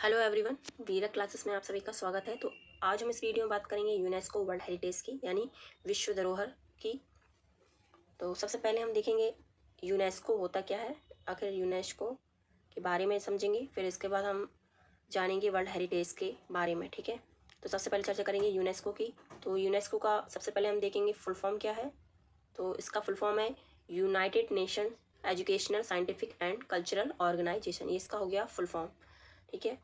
Hello everyone, वीरा classes में आप सभी का स्वागत है। तो आज हम इस वीडियो में बात करेंगे यूनेस्को वर्ल्ड हेरिटेज की, यानी विश्व धरोहर की। तो सबसे पहले हम देखेंगे यूनेस्को होता क्या है, आखिर यूनेस्को के बारे में समझेंगे, फिर इसके बाद हम जानेंगे वर्ल्ड हेरिटेज के बारे में। ठीक है, तो सबसे पहले चर्चा करेंगे यूनेस्को की। तो यूनेस्को का सबसे पहले हम देखेंगे फुल फॉर्म क्या है। तो इसका फुल फॉर्म है United Nation Educational Scientific and Cultural Organization. ये इसका हो गया फुल फॉर्म। ठीक है,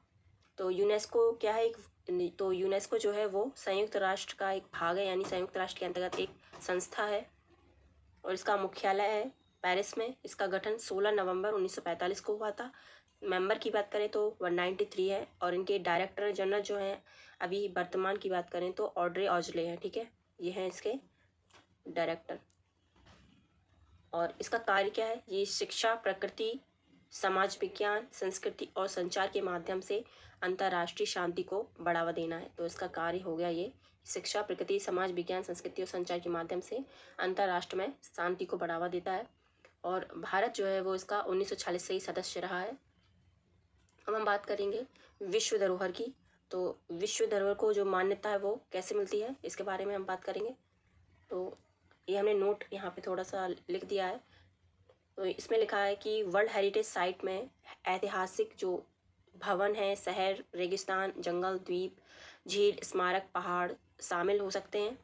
तो यूनेस्को क्या है, तो यूनेस्को जो है वो संयुक्त राष्ट्र का एक भाग है, यानी संयुक्त राष्ट्र के अंतर्गत एक संस्था है और इसका मुख्यालय है पेरिस में। इसका गठन 16 नवंबर 1945 को हुआ था। मेंबर की बात करें तो 193 है और इनके डायरेक्टर जनरल जो हैं अभी वर्तमान की बात करें तो ऑड्रे ऑजले हैं। ठीक है, ये हैं इसके डायरेक्टर। और इसका कार्य क्या है, ये शिक्षा, प्रकृति, समाज विज्ञान, संस्कृति और संचार के माध्यम से अंतर्राष्ट्रीय शांति को बढ़ावा देना है। तो इसका कार्य हो गया ये शिक्षा, प्रकृति, समाज विज्ञान, संस्कृति और संचार के माध्यम से अंतर्राष्ट्र में शांति को बढ़ावा देता है। और भारत जो है वो इसका 1946 से ही सदस्य रहा है। अब हम बात करेंगे विश्व धरोहर की। तो विश्व धरोहर को जो मान्यता है वो कैसे मिलती है, इसके बारे में हम बात करेंगे। तो ये हमने नोट यहाँ पे थोड़ा सा लिख दिया है। तो इसमें लिखा है कि वर्ल्ड हेरिटेज साइट में ऐतिहासिक जो भवन है, शहर, रेगिस्तान, जंगल, द्वीप, झील, स्मारक, पहाड़ शामिल हो सकते हैं।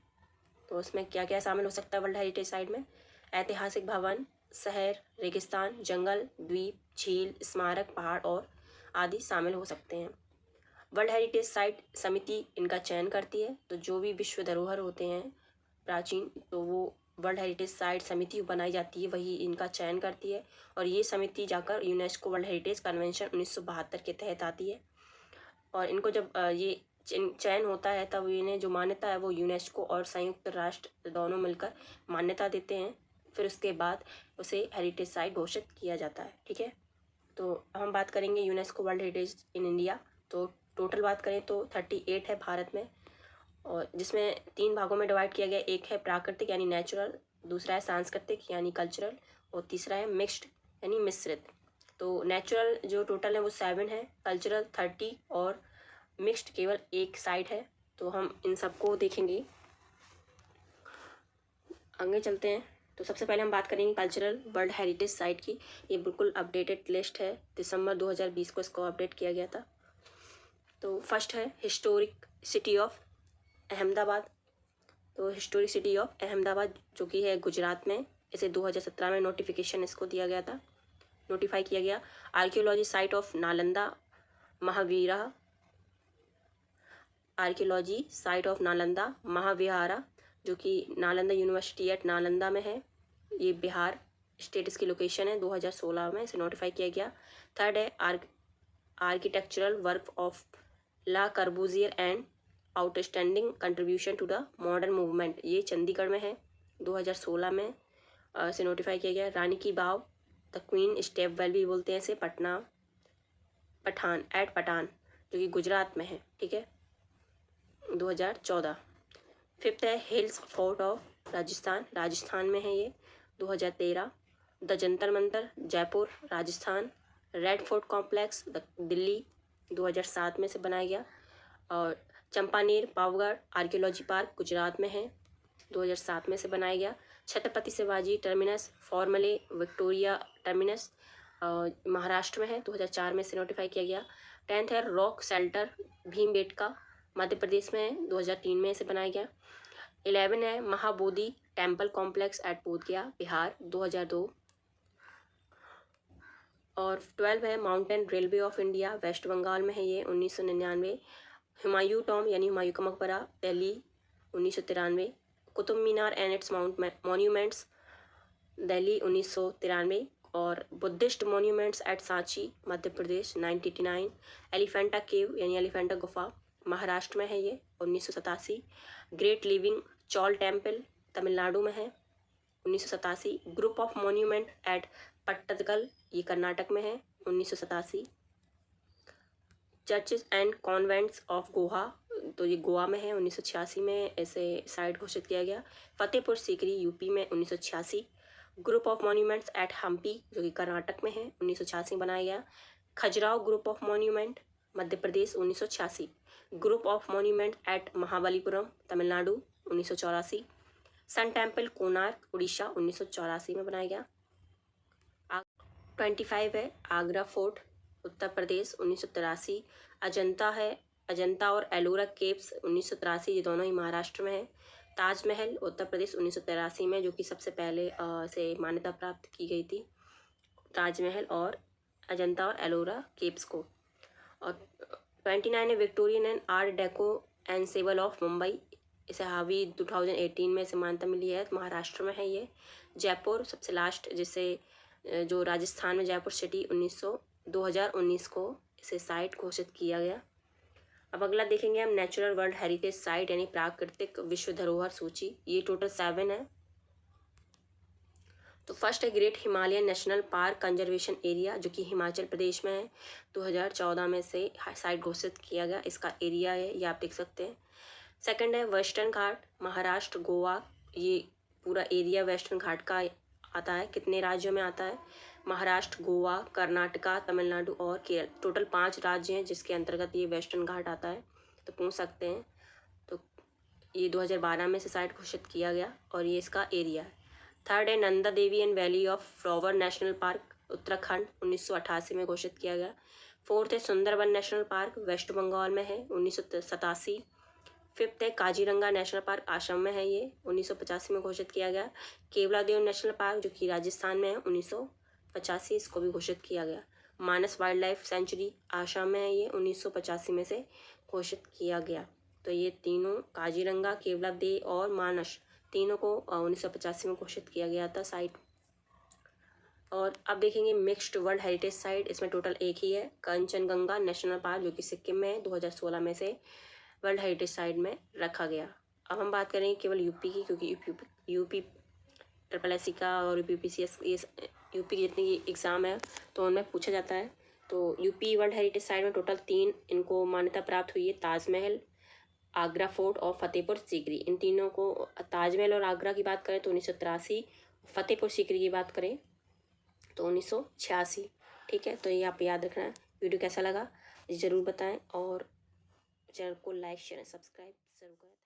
तो उसमें क्या क्या शामिल हो सकता है वर्ल्ड हेरिटेज साइट में? ऐतिहासिक भवन, शहर, रेगिस्तान, जंगल, द्वीप, झील, स्मारक, पहाड़ और आदि शामिल हो सकते हैं। वर्ल्ड हेरिटेज साइट समिति इनका चयन करती है। तो जो भी विश्व धरोहर होते हैं प्राचीन, तो वो वर्ल्ड हेरिटेज साइट समिति बनाई जाती है, वही इनका चयन करती है। और ये समिति जाकर यूनेस्को वर्ल्ड हेरिटेज कन्वेंशन 1972 के तहत आती है। और इनको जब ये चयन होता है तब इन्हें जो मान्यता है वो यूनेस्को और संयुक्त राष्ट्र दोनों मिलकर मान्यता देते हैं। फिर उसके बाद उसे हेरिटेज साइट घोषित किया जाता है। ठीक है, तो हम बात करेंगे UNESCO world heritage in India. तो टोटल बात करें तो 38 है भारत में, और जिसमें 3 भागों में डिवाइड किया गया। एक है प्राकृतिक यानी नेचुरल, दूसरा है सांस्कृतिक यानी कल्चरल, और तीसरा है मिक्स्ड यानी मिश्रित। तो नेचुरल जो टोटल है वो 7 है, कल्चरल 30 और मिक्स्ड केवल 1 साइट है। तो हम इन सबको देखेंगे, आगे चलते हैं। तो सबसे पहले हम बात करेंगे कल्चरल वर्ल्ड हेरिटेज साइट की। ये बिल्कुल अपडेटेड लिस्ट है, दिसंबर 2020 को इसको अपडेट किया गया था। तो फर्स्ट है हिस्टोरिक सिटी ऑफ अहमदाबाद। तो हिस्टोरिक सिटी ऑफ अहमदाबाद जो कि है गुजरात में, इसे 2017 में नोटिफिकेशन इसको दिया गया था, नोटिफाई किया गया। Archaeology site of Nalanda Mahavira, archaeology site of Nalanda Mahavihara जो कि नालंदा यूनिवर्सिटी एट नालंदा में है, ये बिहार स्टेट इसकी लोकेशन है। 2016 में इसे नोटिफाई किया गया। थर्ड है architectural work of Le Corbusier and outstanding contribution to the modern movement, ये चंडीगढ़ में है। 2016 में इसे नोटिफाई किया गया। रानी की बाव, द क्वीन स्टेप वेल भी बोलते हैं इसे, पठान जो कि गुजरात में है। ठीक है, 2014। फिफ्थ है हिल्स फोर्ट ऑफ राजस्थान में है ये, 2013। The Jantar Mantar Jaipur Rajasthan, red fort complex Delhi, 2007 में से बनाया गया। और चंपानेर पावगढ़ आर्कियोलॉजी पार्क गुजरात में है, 2007 में से बनाया गया। Chhatrapati Shivaji terminus formulae Victoria terminus Maharashtra में है, 2004 में से नोटिफाई किया गया। 10th है रॉक शेल्टर भीमबेटका मध्य प्रदेश में है, 2003 में इसे बनाया गया। 11 है Mahabodhi temple complex eight Bodhgaya Bihar, 2002। और 12 है mountain railway of India waste Bengal में है, ये 1999। हुमायूं टॉम यानी हुमायूं का मकबरा Delhi, 1993। Qutub Minar and it's monuments Delhi, 1993। और Buddhist monuments at Sanchi Madhya Pradesh, 1989। Elephanta केव यानी एलिफेंटा गुफा महाराष्ट्र में है, ये 1987। Great living chawl temple Tamil Nadu में है, 1987। Group of monument eight Pattadakal, ये कर्नाटक में है, 1987। Churches and convents of Goa, तो ये गोवा में है, 1986 में ऐसे साइट घोषित किया गया। फतेहपुर सीकरी यूपी में, 1986। Group of monuments at Hampi जो कि कर्नाटक में है, 1986 बनाया गया। Khajuraho group of monument Madhya Pradesh 1986। Group of monument eight Mahabalipuram Tamil Nadu 1984। Sun temple Konark Orissa 1984 में बनाया गया। 25 है आगरा फोर्ट उत्तर प्रदेश 1983। अजंता है, अजंता और एलोरा केव्स 1983, ये दोनों ही महाराष्ट्र में है। ताजमहल उत्तर प्रदेश 1983 में, जो कि सबसे पहले से मान्यता प्राप्त की गई थी, ताजमहल और अजंता और एलोरा केव्स को। और 29 है Victorian and art deco ensemble of Mumbai, इसे हावी 2018 में इसे मान्यता मिली है, महाराष्ट्र में है ये। जयपुर सबसे लास्ट, जिसे जो राजस्थान में जयपुर सिटी 2019 को इसे साइट घोषित किया गया। अब अगला देखेंगे हम नेचुरल वर्ल्ड हेरिटेज साइट यानी प्राकृतिक विश्व धरोहर सूची, ये टोटल 7 है। तो फर्स्ट है great Himalayan national park conservation area, जो कि हिमाचल प्रदेश में है, 2014 में से साइट घोषित किया गया, इसका एरिया है ये आप देख सकते हैं। सेकंड है वेस्टर्न घाट महाराष्ट्र गोवा, ये पूरा एरिया वेस्टर्न घाट का आता है। कितने राज्यों में आता है? महाराष्ट्र, गोवा, कर्नाटका, तमिलनाडु और केरल, टोटल 5 राज्य हैं जिसके अंतर्गत ये वेस्टर्न घाट आता है, तो पूछ सकते हैं। तो ये 2012 में से साइट घोषित किया गया और ये इसका एरिया है। थर्ड है Nanda Devi and valley of flower national park Uttarakhand 1988 में घोषित किया गया। फोर्थ है Sundarban national park west Bengal में है 1987। फिफ्थ है काजीरंगा नेशनल पार्क आसाम में है, ये 1985 में घोषित किया गया। केवलादेव नेशनल पार्क जो कि राजस्थान में है 1985, इसको भी घोषित किया गया। मानस वाइल्ड लाइफ सेंचुरी आसाम में है, ये 1985 में से घोषित किया गया। तो ये तीनों काजीरंगा, केवलादेव और मानस, तीनों को 1985 में घोषित किया गया था साइट। और अब देखेंगे मिक्स्ड वर्ल्ड हेरिटेज साइट, इसमें टोटल एक ही है, कंचनजंगा नेशनल पार्क जो कि सिक्किम में है, 2016 में से वर्ल्ड हेरिटेज साइट में रखा गया। अब हम बात करेंगे केवल यूपी की, क्योंकि यूपी SSC का और UPPCS ये यूपी की जितनी एग्ज़ाम है तो उनमें पूछा जाता है। तो यूपी वर्ल्ड हेरिटेज साइट में टोटल 3 इनको मान्यता प्राप्त हुई है, ताजमहल, आगरा फोर्ट और फतेहपुर सीकरी। इन तीनों को, ताजमहल और आगरा की बात करें तो 1983, फतेहपुर सीकरी की बात करें तो 1986। ठीक है, तो ये आप याद रखना है। वीडियो कैसा लगा ज़रूर बताएं और चैनल को लाइक शेयर सब्सक्राइब जरूर करें।